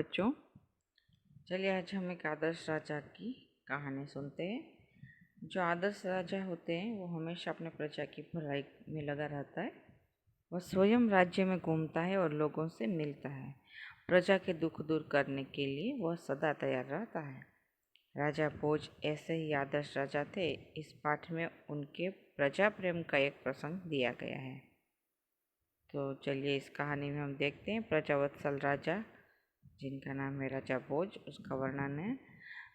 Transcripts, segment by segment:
बच्चों, चलिए आज हम एक आदर्श राजा की कहानी सुनते हैं। जो आदर्श राजा होते हैं वो हमेशा अपने प्रजा की भलाई में लगा रहता है। वह स्वयं राज्य में घूमता है और लोगों से मिलता है। प्रजा के दुख दूर करने के लिए वह सदा तैयार रहता है। राजा भोज ऐसे ही आदर्श राजा थे। इस पाठ में उनके प्रजा प्रेम का एक प्रसंग दिया गया है। तो चलिए इस कहानी में हम देखते हैं प्रजावत्सल राजा, जिनका नाम है राजा भोज, उसका वर्णन है।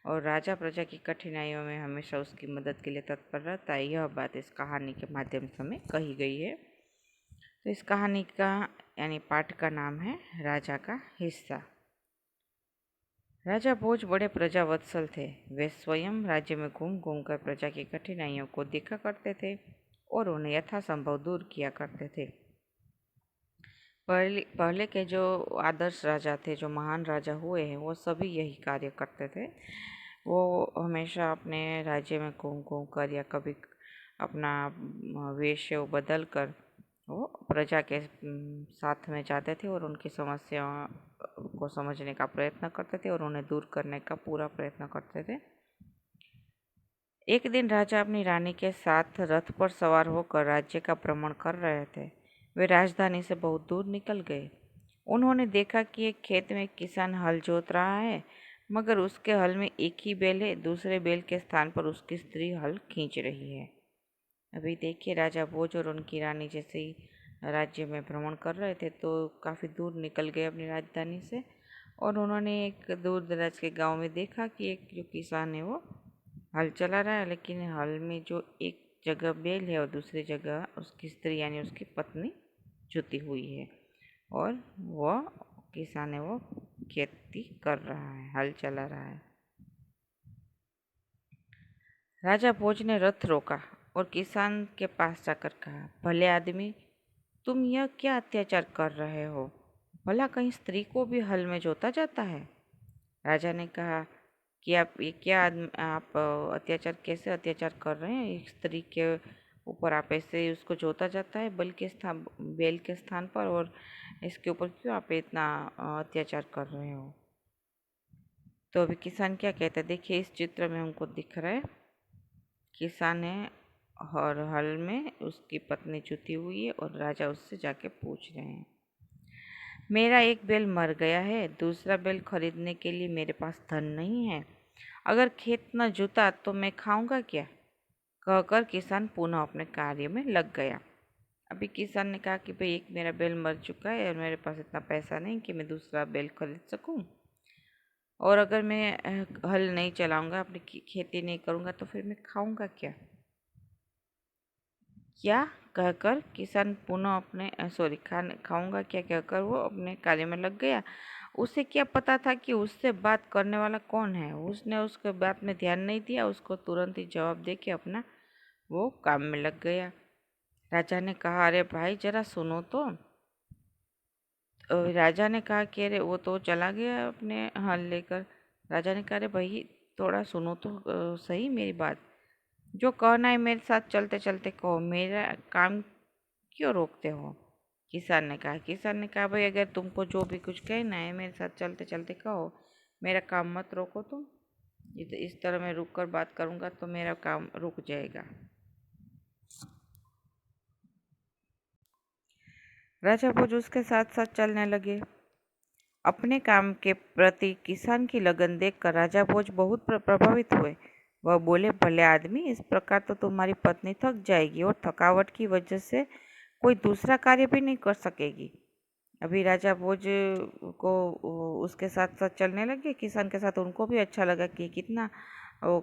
और राजा प्रजा की कठिनाइयों में हमेशा उसकी मदद के लिए तत्पर रहता है, यह बात इस कहानी के माध्यम से हमें कही गई है। तो इस कहानी का यानी पाठ का नाम है राजा का हिस्सा। राजा भोज बड़े प्रजावत्सल थे। वे स्वयं राज्य में घूम घूम कर प्रजा की कठिनाइयों को देखा करते थे और उन्हें यथासंभव दूर किया करते थे। पहले के जो आदर्श राजा थे, जो महान राजा हुए हैं, वो सभी यही कार्य करते थे। वो हमेशा अपने राज्य में घूम घूम कर या कभी अपना वेश बदल कर वो प्रजा के साथ में जाते थे और उनकी समस्याओं को समझने का प्रयत्न करते थे और उन्हें दूर करने का पूरा प्रयत्न करते थे। एक दिन राजा अपनी रानी के साथ रथ पर सवार होकर राज्य का भ्रमण कर रहे थे। वे राजधानी से बहुत दूर निकल गए। उन्होंने देखा कि एक खेत में एक किसान हल जोत रहा है, मगर उसके हल में एक ही बैल है। दूसरे बैल के स्थान पर उसकी स्त्री हल खींच रही है। अभी देखिए, राजा भोज और उनकी रानी जैसे ही राज्य में भ्रमण कर रहे थे तो काफ़ी दूर निकल गए अपनी राजधानी से, और उन्होंने एक दूर दराज के गांव में देखा कि एक जो किसान है वो हल चला रहा है, लेकिन हल में जो एक जगह बैल है और दूसरी जगह उसकी स्त्री यानी उसकी पत्नी जुती हुई है, और वह किसान है वो खेती कर रहा है, हल चला रहा है। राजा भोज ने रथ रोका और किसान के पास जाकर कहा, भले आदमी, तुम यह क्या अत्याचार कर रहे हो? भला कहीं स्त्री को भी हल में जोता जाता है? राजा ने कहा कि आप अत्याचार कैसे अत्याचार कर रहे हैं? एक स्त्री के ऊपर आप ऐसे उसको जोता जाता है बैल के स्थान पर, और इसके ऊपर क्यों आप इतना अत्याचार कर रहे हो? तो अभी किसान क्या कहता है, देखिए इस चित्र में हमको दिख रहा है, किसान है और हल में उसकी पत्नी जुती हुई है और राजा उससे जाके पूछ रहे हैं, मेरा एक बैल मर गया है, दूसरा बैल खरीदने के लिए मेरे पास धन नहीं है। अगर खेत न जुता तो मैं खाऊंगा क्या? कहकर किसान पुनः अपने कार्य में लग गया। अभी किसान ने कहा कि भाई एक मेरा बैल मर चुका है और मेरे पास इतना पैसा नहीं कि मैं दूसरा बैल खरीद सकूं, और अगर मैं हल नहीं चलाऊंगा, अपनी खेती नहीं करूंगा, तो फिर मैं खाऊंगा क्या? क्या कहकर किसान पुनः अपने खाऊंगा क्या कहकर वो अपने कार्य में लग गया। उसे क्या पता था कि उससे बात करने वाला कौन है। उसने उसके बात में ध्यान नहीं दिया, उसको तुरंत ही जवाब दे के अपना वो काम में लग गया। राजा ने कहा, अरे भाई जरा सुनो तो। राजा ने कहा कि अरे वो तो चला गया अपने हल लेकर। राजा ने कहा, अरे भाई थोड़ा सुनो तो सही मेरी बात। जो कहना है मेरे साथ चलते चलते कहो, मेरा काम क्यों रोकते हो? किसान ने कहा, भाई अगर तुमको जो भी कुछ कहना है मेरे साथ चलते चलते कहो, मेरा काम मत रोको तुम। इस तरह मैं रुक कर बात करूँगा तो मेरा काम रुक जाएगा। राजा भोज उसके साथ साथ चलने लगे। अपने काम के प्रति किसान की लगन देखकर राजा भोज बहुत प्रभावित हुए। वह बोले, भले आदमी, इस प्रकार तो तुम्हारी पत्नी थक जाएगी और थकावट की वजह से कोई दूसरा कार्य भी नहीं कर सकेगी। अभी राजा भोज को उसके साथ साथ चलने लगे किसान के साथ। उनको भी अच्छा लगा कि कितना वो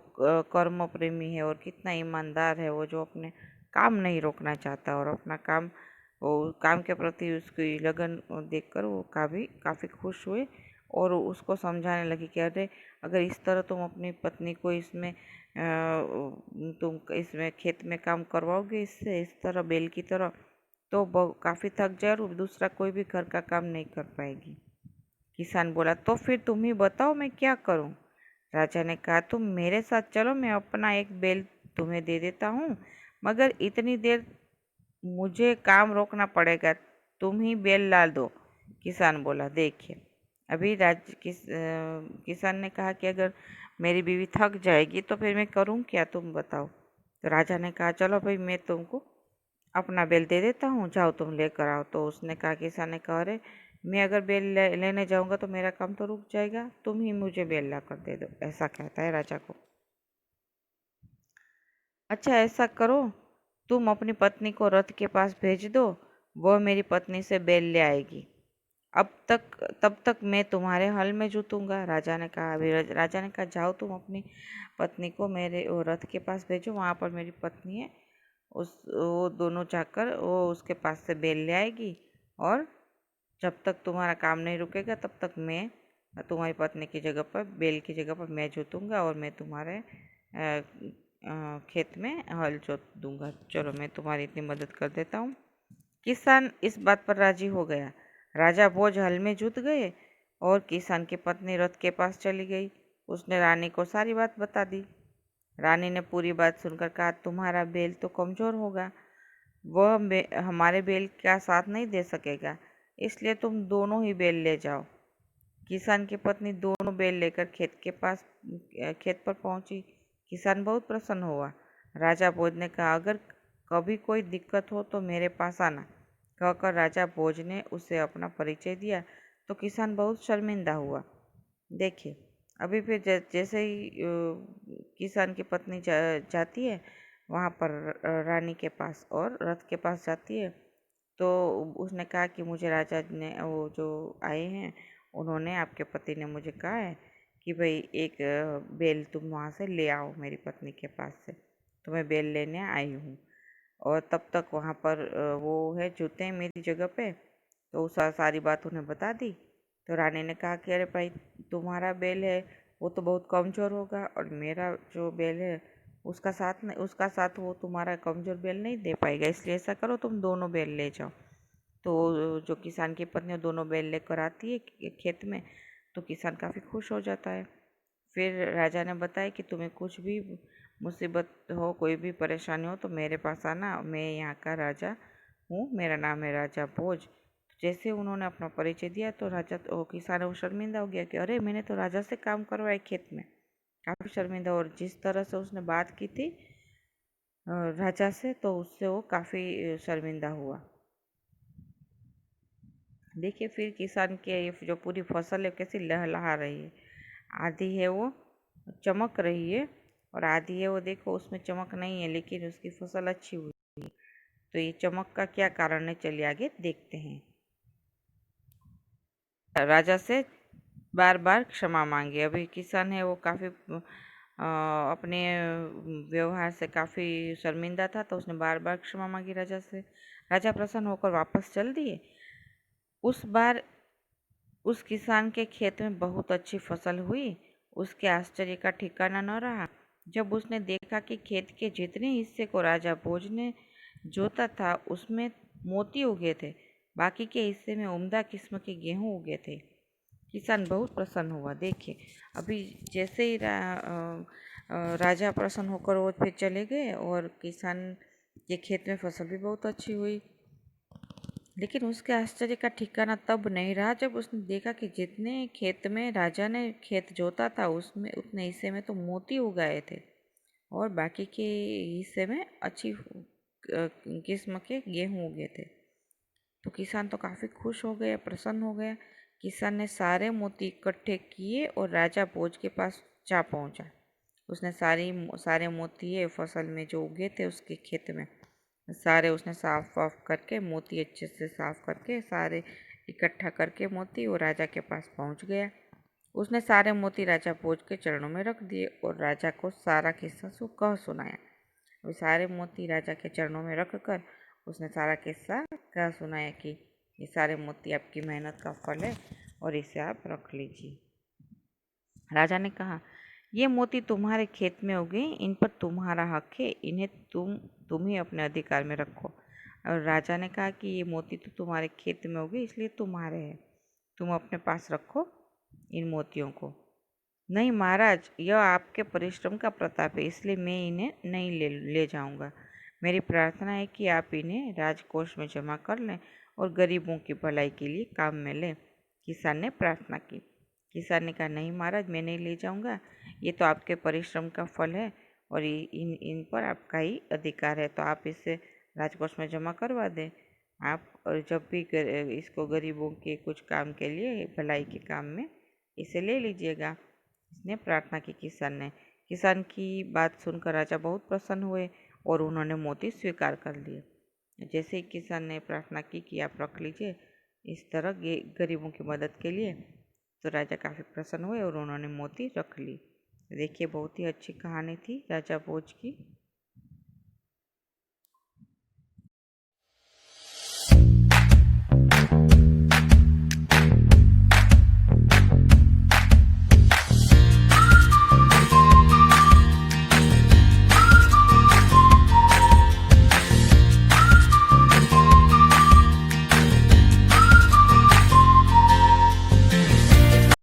कर्म प्रेमी है और कितना ईमानदार है, वो जो अपने काम नहीं रोकना चाहता, और अपना काम वो काम के प्रति उसकी लगन देखकर वो काफ़ी खुश हुए और उसको समझाने लगे कि अरे अगर इस तरह तुम अपनी पत्नी को तुम इसमें खेत में काम करवाओगे इससे, इस तरह बैल की तरह, तो काफ़ी थक जाए और दूसरा कोई भी घर का काम नहीं कर पाएगी। किसान बोला, तो फिर तुम ही बताओ मैं क्या करूं? राजा ने कहा, तुम मेरे साथ चलो, मैं अपना एक बैल तुम्हें दे देता हूँ, मगर इतनी देर मुझे काम रोकना पड़ेगा, तुम ही बैल ला दो। किसान बोला, देखिए अभी किसान ने कहा कि अगर मेरी बीवी थक जाएगी तो फिर मैं करूं क्या, तुम बताओ। तो राजा ने कहा चलो भाई, मैं तुमको अपना बैल दे देता हूँ, जाओ तुम लेकर आओ। तो उसने कहा, किसान ने कहा, अरे मैं अगर बैल लेने जाऊंगा तो मेरा काम तो रुक जाएगा, तुम ही मुझे बैल ला कर दे दो, ऐसा कहता है राजा को। अच्छा ऐसा करो, तुम अपनी पत्नी को रथ के पास भेज दो, वह मेरी पत्नी से बैल ले आएगी। तब तक मैं तुम्हारे हल में जुतूंगा। राजा ने कहा, अभी राजा ने कहा जाओ तुम अपनी पत्नी को मेरे वो रथ के पास भेजो, वहाँ पर मेरी पत्नी है, उस वो दोनों जाकर वो उसके पास से बैल ले आएगी, और जब तक तुम्हारा काम नहीं रुकेगा तब तक मैं तुम्हारी पत्नी की जगह पर, बैल की जगह पर मैं जोतूंगा, और मैं तुम्हारे खेत में हल जोत दूंगा। चलो मैं तुम्हारी इतनी मदद कर देता हूँ। किसान इस बात पर राजी हो गया। राजा भोज हल में जुट गए और किसान की पत्नी रथ के पास चली गई। उसने रानी को सारी बात बता दी। रानी ने पूरी बात सुनकर कहा, तुम्हारा बैल तो कमज़ोर होगा, वह हमारे बैल का साथ नहीं दे सकेगा, इसलिए तुम दोनों ही बैल ले जाओ। किसान की पत्नी दोनों बैल लेकर खेत पर पहुंची। किसान बहुत प्रसन्न हुआ। राजा भोज ने कहा, अगर कभी कोई दिक्कत हो तो मेरे पास आना। कहकर राजा भोज ने उसे अपना परिचय दिया तो किसान बहुत शर्मिंदा हुआ। देखिए, अभी फिर जैसे ही किसान की पत्नी जाती है वहाँ पर रानी के पास और रथ के पास जाती है, तो उसने कहा कि मुझे राजा ने, वो जो आए हैं, उन्होंने, आपके पति ने मुझे कहा है कि भाई एक बैल तुम वहाँ से ले आओ मेरी पत्नी के पास से। तो मैं बैल लेने आई हूँ, और तब तक वहाँ पर वो है जूते हैं मेरी जगह पे। तो उस सारी बात उन्हें बता दी। तो रानी ने कहा कि अरे भाई, तुम्हारा बैल है वो तो बहुत कमज़ोर होगा, और मेरा जो बैल है उसका साथ वो तुम्हारा कमज़ोर बैल नहीं दे पाएगा, इसलिए ऐसा करो तुम दोनों बैल ले जाओ। तो जो किसान की पत्नी दोनों बैल लेकर आती है खेत में, तो किसान काफ़ी खुश हो जाता है। फिर राजा ने बताया कि तुम्हें कुछ भी मुसीबत हो, कोई भी परेशानी हो तो मेरे पास आना, मैं यहाँ का राजा हूँ, मेरा नाम है राजा भोज। जैसे उन्होंने अपना परिचय दिया तो किसान वो शर्मिंदा हो गया कि अरे मैंने तो राजा से काम करवाया खेत में। काफ़ी शर्मिंदा, और जिस तरह से उसने बात की थी राजा से, तो उससे वो काफ़ी शर्मिंदा हुआ। देखिए फिर किसान के ये जो पूरी फसल है कैसी लहलहा रही है। आधी है वो चमक रही है, और आधी है वो देखो उसमें चमक नहीं है, लेकिन उसकी फसल अच्छी हुई है। तो ये चमक का क्या कारण है, चलिए आगे देखते हैं। राजा से बार बार क्षमा मांगी। अभी किसान है वो काफ़ी अपने व्यवहार से काफ़ी शर्मिंदा था, तो उसने बार बार क्षमा मांगी राजा से। राजा प्रसन्न होकर वापस चल दिए। उस बार उस किसान के खेत में बहुत अच्छी फसल हुई। उसके आश्चर्य का ठिकाना न रहा जब उसने देखा कि खेत के जितने हिस्से को राजा भोज ने जोता था उसमें मोती उगे थे, बाकी के हिस्से में उम्दा किस्म के गेहूं उगे थे। किसान बहुत प्रसन्न हुआ। देखिए, अभी जैसे ही राजा प्रसन्न होकर वो फिर चले गए, और किसान के खेत में फसल भी बहुत अच्छी हुई। लेकिन उसके आश्चर्य का ठिकाना तब नहीं रहा जब उसने देखा कि जितने खेत में राजा ने खेत जोता था उसमें उतने हिस्से में तो मोती उगाए थे, और बाकी के हिस्से में अच्छी किस्म के गेहूं उगे थे। तो किसान तो काफ़ी खुश हो गया, प्रसन्न हो गया। किसान ने सारे मोती इकट्ठे किए और राजा भोज के पास जा पहुंचा। उसने सारे मोती ये फसल में जो उगे थे उसके खेत में सारे उसने साफ वाफ करके, मोती अच्छे से साफ करके, सारे इकट्ठा करके मोती वो राजा के पास पहुंच गया। उसने सारे मोती राजा भोज के चरणों में रख दिए और राजा को सारा किस्सा कह सुनाया। वो सारे मोती राजा के चरणों में रख कर उसने सारा किस्सा कह सुनाया कि ये सारे मोती आपकी मेहनत का फल है और इसे आप रख लीजिए। राजा ने कहा, ये मोती तुम्हारे खेत में उगे, इन पर तुम्हारा हक है, इन्हें तुम ही अपने अधिकार में रखो। और राजा ने कहा कि ये मोती तो तुम्हारे खेत में उगे इसलिए तुम्हारे हैं, तुम अपने पास रखो इन मोतियों को। नहीं महाराज, यह आपके परिश्रम का प्रताप है, इसलिए मैं इन्हें नहीं ले जाऊंगा। मेरी प्रार्थना है कि आप इन्हें राजकोष में जमा कर लें और गरीबों की भलाई के लिए काम में लें। किसान ने प्रार्थना की। किसान ने कहा, नहीं महाराज, मैं नहीं ले जाऊंगा, ये तो आपके परिश्रम का फल है और इन इन पर आपका ही अधिकार है, तो आप इसे राजकोष में जमा करवा दें। आप और जब भी इसको गरीबों के कुछ काम के लिए, भलाई के काम में इसे ले लीजिएगा। इसने प्रार्थना की किसान ने। किसान की बात सुनकर राजा बहुत प्रसन्न हुए और उन्होंने मोती स्वीकार कर लिए। जैसे ही किसान ने प्रार्थना की कि आप रख लीजिए इस तरह गरीबों की मदद के लिए, तो राजा काफ़ी प्रसन्न हुए और उन्होंने मोती रख ली। देखिए, बहुत ही अच्छी कहानी थी राजा भोज की।